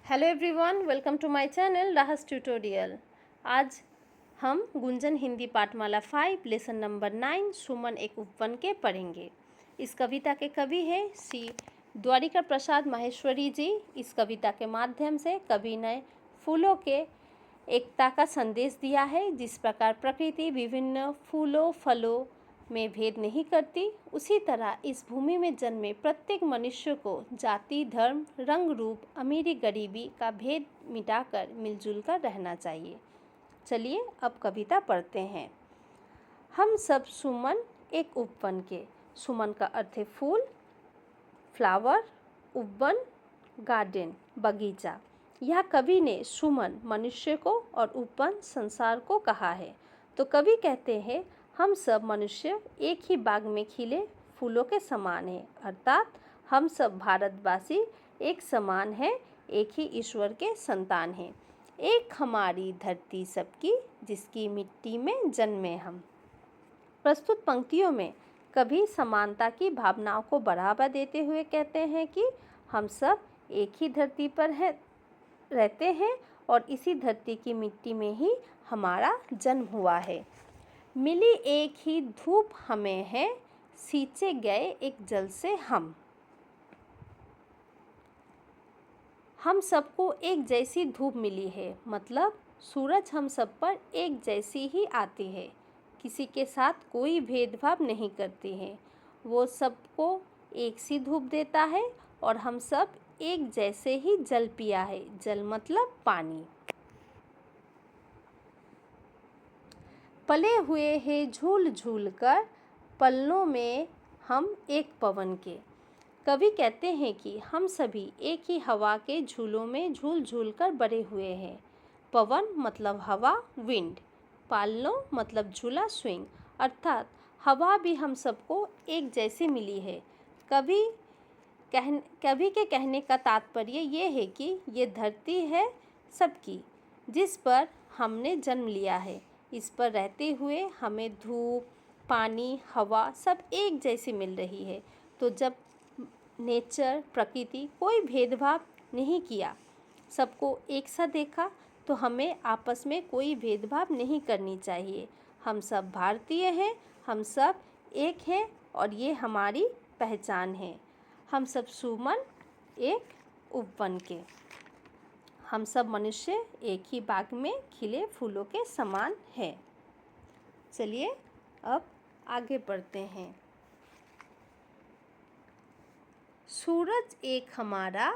Hello everyone, welcome to my channel Rahas tutorial. आज हम Gunjan Hindi Pathmala 5 lesson number 9 सुमन एक उपवन के पढ़ेंगे। इस कविता के कवि हैं श्री द्वारिका प्रसाद माहेश्वरी जी। इस कविता के माध्यम से कवि ने फूलों के एकता का संदेश दिया है। जिस प्रकार प्रकृति विभिन्न फूलों फलों में भेद नहीं करती, उसी तरह इस भूमि में जन्मे प्रत्येक मनुष्य को जाति, धर्म, रंग, रूप, अमीरी, गरीबी का भेद मिटाकर मिलजुल कर रहना चाहिए। चलिए अब कविता पढ़ते हैं। हम सब सुमन एक उपवन के। सुमन का अर्थ है फूल, फ्लावर, उपवन, गार्डन, बगीचा। यह कवि ने सुमन मनुष्य को और उपवन संसार को कहा है। तो कवि कहते हैं, हम सब मनुष्य एक ही बाग में खिले फूलों के समान हैं, अर्थात हम सब भारतवासी एक समान हैं, एक ही ईश्वर के संतान हैं। एक हमारी धरती सबकी, जिसकी मिट्टी में जन्मे हम। प्रस्तुत पंक्तियों में कवि समानता की भावनाओं को बढ़ावा देते हुए कहते हैं कि हम सब एक ही धरती पर रहते हैं और इसी धरती की मिट्टी में ही हमारा जन्म हुआ है। मिली एक ही धूप हमें है, सींचे गए एक जल से हम सबको एक जैसी धूप मिली है, मतलब सूरज हम सब पर एक जैसी ही आती है, किसी के साथ कोई भेदभाव नहीं करती है। वो सबको एक सी धूप देता है और हम सब एक जैसे ही जल पिया है। जल मतलब पानी। पले हुए हैं झूल झूल कर, पलनों में हम एक पवन के। कवि कहते हैं कि हम सभी एक ही हवा के झूलों में झूल झूल कर बड़े हुए हैं। पवन मतलब हवा, विंड। पालनों मतलब झूला, स्विंग। अर्थात हवा भी हम सबको एक जैसे मिली है। कवि के कहने का तात्पर्य ये है कि ये धरती है सबकी, जिस पर हमने जन्म लिया है। इस पर रहते हुए हमें धूप, पानी, हवा सब एक जैसी मिल रही है। तो जब नेचर, प्रकृति कोई भेदभाव नहीं किया, सबको एक सा देखा, तो हमें आपस में कोई भेदभाव नहीं करनी चाहिए। हम सब भारतीय हैं, हम सब एक हैं और ये हमारी पहचान है। हम सब सुमन एक उपवन के। हम सब मनुष्य एक ही बाग में खिले फूलों के समान हैं। चलिए अब आगे बढ़ते हैं। सूरज एक हमारा,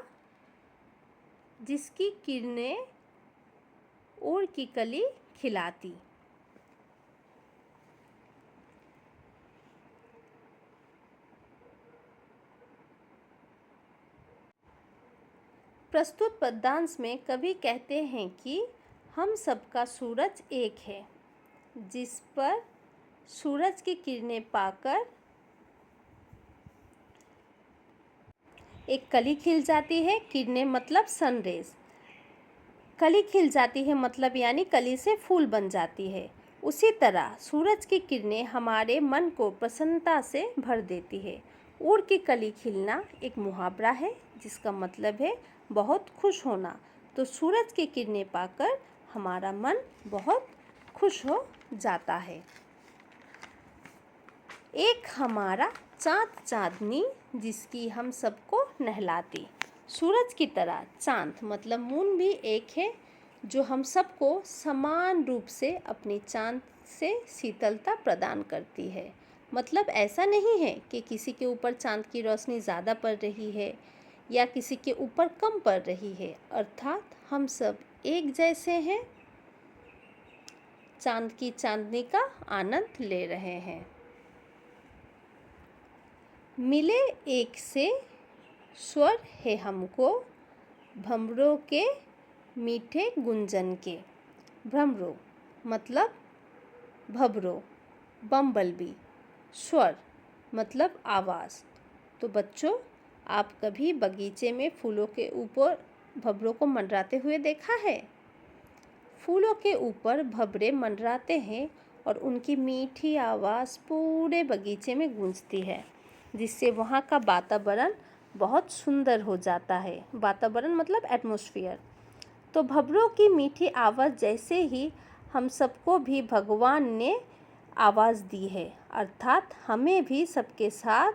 जिसकी किरणें ओर की कली खिलाती। प्रस्तुत पद्यांश में कवि कहते हैं कि हम सबका सूरज एक है, जिस पर सूरज की किरणें पाकर एक कली खिल जाती है। किरणें मतलब सनरेज। कली खिल जाती है मतलब यानी कली से फूल बन जाती है। उसी तरह सूरज की किरणें हमारे मन को प्रसन्नता से भर देती है। उड़ की कली खिलना एक मुहावरा है, जिसका मतलब है बहुत खुश होना। तो सूरज की किरणें पाकर हमारा मन बहुत खुश हो जाता है। एक हमारा चाँद चाँदनी, जिसकी हम सबको नहलाती। सूरज की तरह चाँद मतलब मून भी एक है, जो हम सबको समान रूप से अपनी चाँद से शीतलता प्रदान करती है। मतलब ऐसा नहीं है कि किसी के ऊपर चाँद की रोशनी ज़्यादा पड़ रही है या किसी के ऊपर कम पड़ रही है, अर्थात हम सब एक जैसे हैं, चाँद की चांदनी का आनंद ले रहे हैं। मिले एक से स्वर है हमको, भ्रमरों के मीठे गुंजन के। भ्रमरों मतलब भंवरों, बम्बलबी। स्वर मतलब आवाज़। तो बच्चों, आप कभी बगीचे में फूलों के ऊपर भंवरों को मंडराते हुए देखा है? फूलों के ऊपर भंवरे मंडराते हैं और उनकी मीठी आवाज़ पूरे बगीचे में गूंजती है, जिससे वहाँ का वातावरण बहुत सुंदर हो जाता है। वातावरण मतलब एटमॉस्फेयर। तो भंवरों की मीठी आवाज़ जैसे ही हम सबको भी भगवान ने आवाज़ दी है, अर्थात हमें भी सबके साथ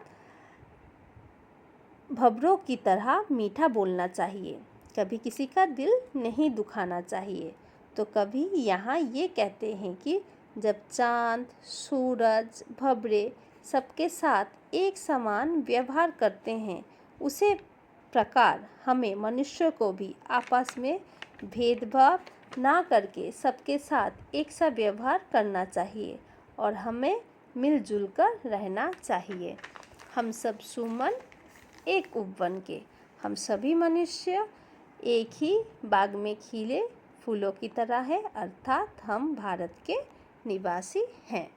भंवरों की तरह मीठा बोलना चाहिए। कभी किसी का दिल नहीं दुखाना चाहिए। तो कभी यहाँ ये कहते हैं कि जब चाँद, सूरज, भंवरे सबके साथ एक समान व्यवहार करते हैं, उसी प्रकार हमें मनुष्य को भी आपस में भेदभाव ना करके सबके साथ एक सा व्यवहार करना चाहिए और हमें मिलजुल कर रहना चाहिए। हम सब सुमन एक उपवन के, हम सभी मनुष्य एक ही बाग में खिले फूलों की तरह है, अर्थात हम भारत के निवासी हैं।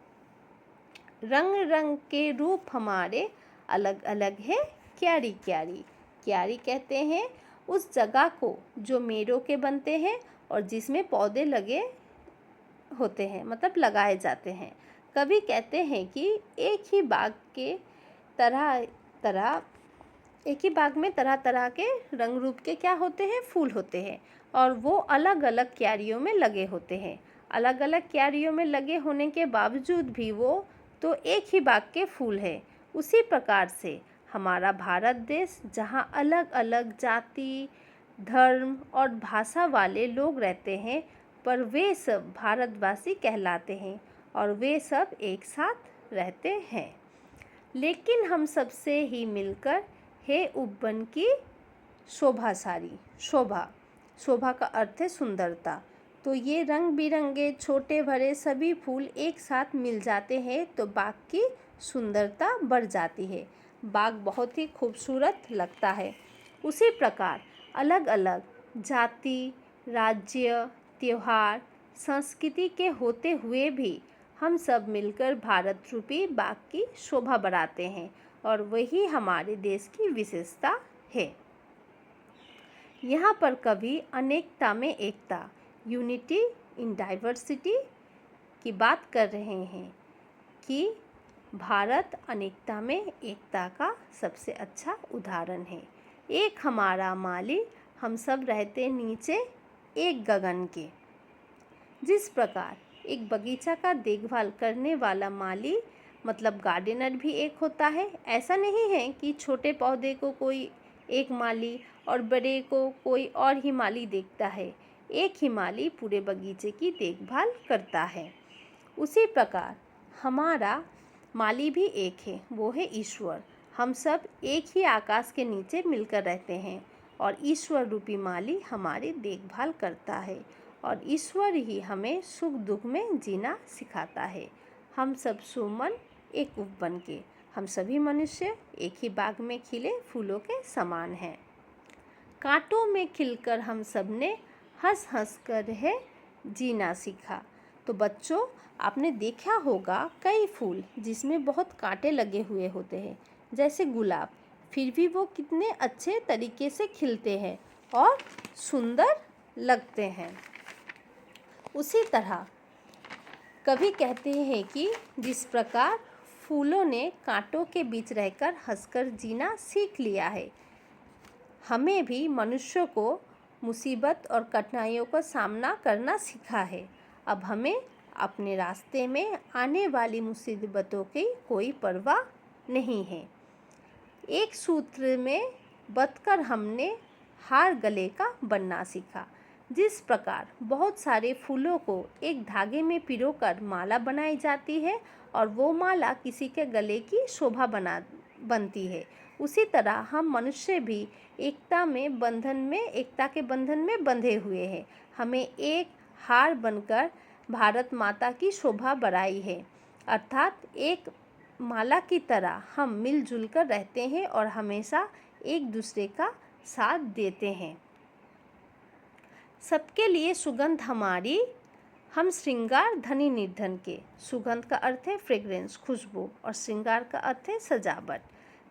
रंग रंग के रूप हमारे अलग अलग है, क्यारी क्यारी। क्यारी कहते हैं उस जगह को जो मेड़ों के बनते हैं और जिसमें पौधे लगे होते हैं, मतलब लगाए जाते हैं। कभी कहते हैं कि एक ही बाग में तरह तरह के रंग रूप के क्या होते हैं, फूल होते हैं, और वो अलग अलग क्यारियों में लगे होते हैं। अलग अलग क्यारियों में लगे होने के बावजूद भी वो तो एक ही बाग के फूल है। उसी प्रकार से हमारा भारत देश, जहाँ अलग अलग जाति, धर्म और भाषा वाले लोग रहते हैं, पर वे सब भारतवासी कहलाते हैं और वे सब एक साथ रहते हैं। लेकिन हम सबसे ही मिलकर है उपवन की शोभा सारी। शोभा का अर्थ है सुंदरता। तो ये रंग बिरंगे छोटे बड़े सभी फूल एक साथ मिल जाते हैं तो बाग की सुंदरता बढ़ जाती है, बाग बहुत ही खूबसूरत लगता है। उसी प्रकार अलग अलग जाति, राज्य, त्योहार, संस्कृति के होते हुए भी हम सब मिलकर भारत रूपी बाग की शोभा बढ़ाते हैं और वही हमारे देश की विशेषता है। यहाँ पर कभी अनेकता में एकता, यूनिटी इन डाइवर्सिटी की बात कर रहे हैं कि भारत अनेकता में एकता का सबसे अच्छा उदाहरण है। एक हमारा माली, हम सब रहते नीचे एक गगन के। जिस प्रकार एक बगीचा का देखभाल करने वाला माली मतलब गार्डनर भी एक होता है, ऐसा नहीं है कि छोटे पौधे को कोई एक माली और बड़े को कोई और ही माली देखता है। एक ही माली पूरे बगीचे की देखभाल करता है। उसी प्रकार हमारा माली भी एक है, वो है ईश्वर। हम सब एक ही आकाश के नीचे मिलकर रहते हैं और ईश्वर रूपी माली हमारी देखभाल करता है और ईश्वर ही हमें सुख दुख में जीना सिखाता है। हम सब सुमन एक उपवन के, हम सभी मनुष्य एक ही बाग में खिले फूलों के समान हैं। कांटों में खिलकर हम सब ने हंस हंस कर है जीना सीखा। तो बच्चों, आपने देखा होगा कई फूल जिसमें बहुत कांटे लगे हुए होते हैं, जैसे गुलाब, फिर भी वो कितने अच्छे तरीके से खिलते हैं और सुंदर लगते हैं। उसी तरह कभी कहते हैं कि जिस प्रकार फूलों ने कांटों के बीच रहकर हंसकर जीना सीख लिया है, हमें भी मनुष्यों को मुसीबत और कठिनाइयों का सामना करना सीखा है। अब हमें अपने रास्ते में आने वाली मुसीबतों की कोई परवाह नहीं है। एक सूत्र में बंधकर हमने हार गले का बनना सीखा। जिस प्रकार बहुत सारे फूलों को एक धागे में पिरोकर माला बनाई जाती है और वो माला किसी के गले की शोभा बनती है, उसी तरह हम मनुष्य भी एकता के बंधन में बंधे हुए हैं। हमें एक हार बनकर भारत माता की शोभा बढ़ाई है, अर्थात एक माला की तरह हम मिलजुल कर रहते हैं और हमेशा एक दूसरे का साथ देते हैं। सबके लिए सुगंध हमारी, हम श्रृंगार धनी निर्धन के। सुगंध का अर्थ है फ्रेग्रेंस, खुशबू, और श्रृंगार का अर्थ है सजावट।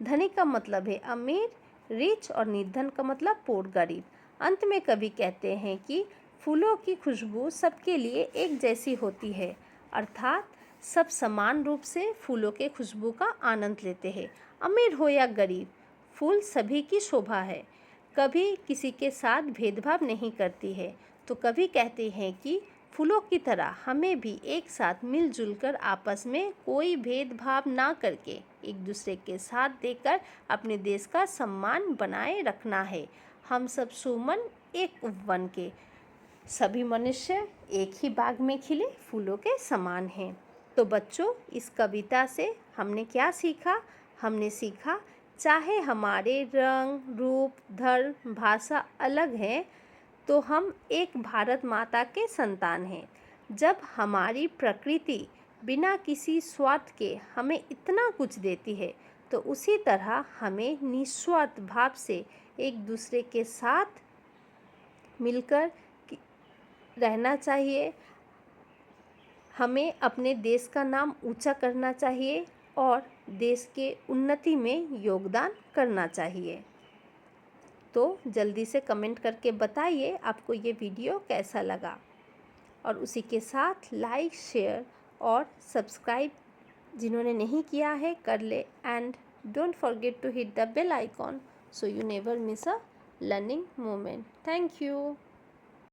धनी का मतलब है अमीर, रिच, और निर्धन का मतलब पोर, गरीब। अंत में कवि कहते हैं कि फूलों की खुशबू सबके लिए एक जैसी होती है, अर्थात सब समान रूप से फूलों के खुशबू का आनंद लेते हैं। अमीर हो या गरीब, फूल सभी की शोभा है, कभी किसी के साथ भेदभाव नहीं करती है। तो कवि कहते हैं कि फूलों की तरह हमें भी एक साथ मिलजुल कर आपस में कोई भेदभाव ना करके एक दूसरे के साथ देकर अपने देश का सम्मान बनाए रखना है। हम सब सुमन एक उपवन के, सभी मनुष्य एक ही बाग में खिले फूलों के समान हैं। तो बच्चों, इस कविता से हमने क्या सीखा? हमने सीखा चाहे हमारे रंग, रूप, धर्म, भाषा अलग हैं, तो हम एक भारत माता के संतान हैं। जब हमारी प्रकृति बिना किसी स्वार्थ के हमें इतना कुछ देती है, तो उसी तरह हमें निस्वार्थ भाव से एक दूसरे के साथ मिलकर रहना चाहिए। हमें अपने देश का नाम ऊंचा करना चाहिए और देश के उन्नति में योगदान करना चाहिए। तो जल्दी से कमेंट करके बताइए आपको ये वीडियो कैसा लगा, और उसी के साथ लाइक, शेयर और सब्सक्राइब जिन्होंने नहीं किया है कर ले, and don't forget to hit the bell icon so you never miss a learning moment. Thank you.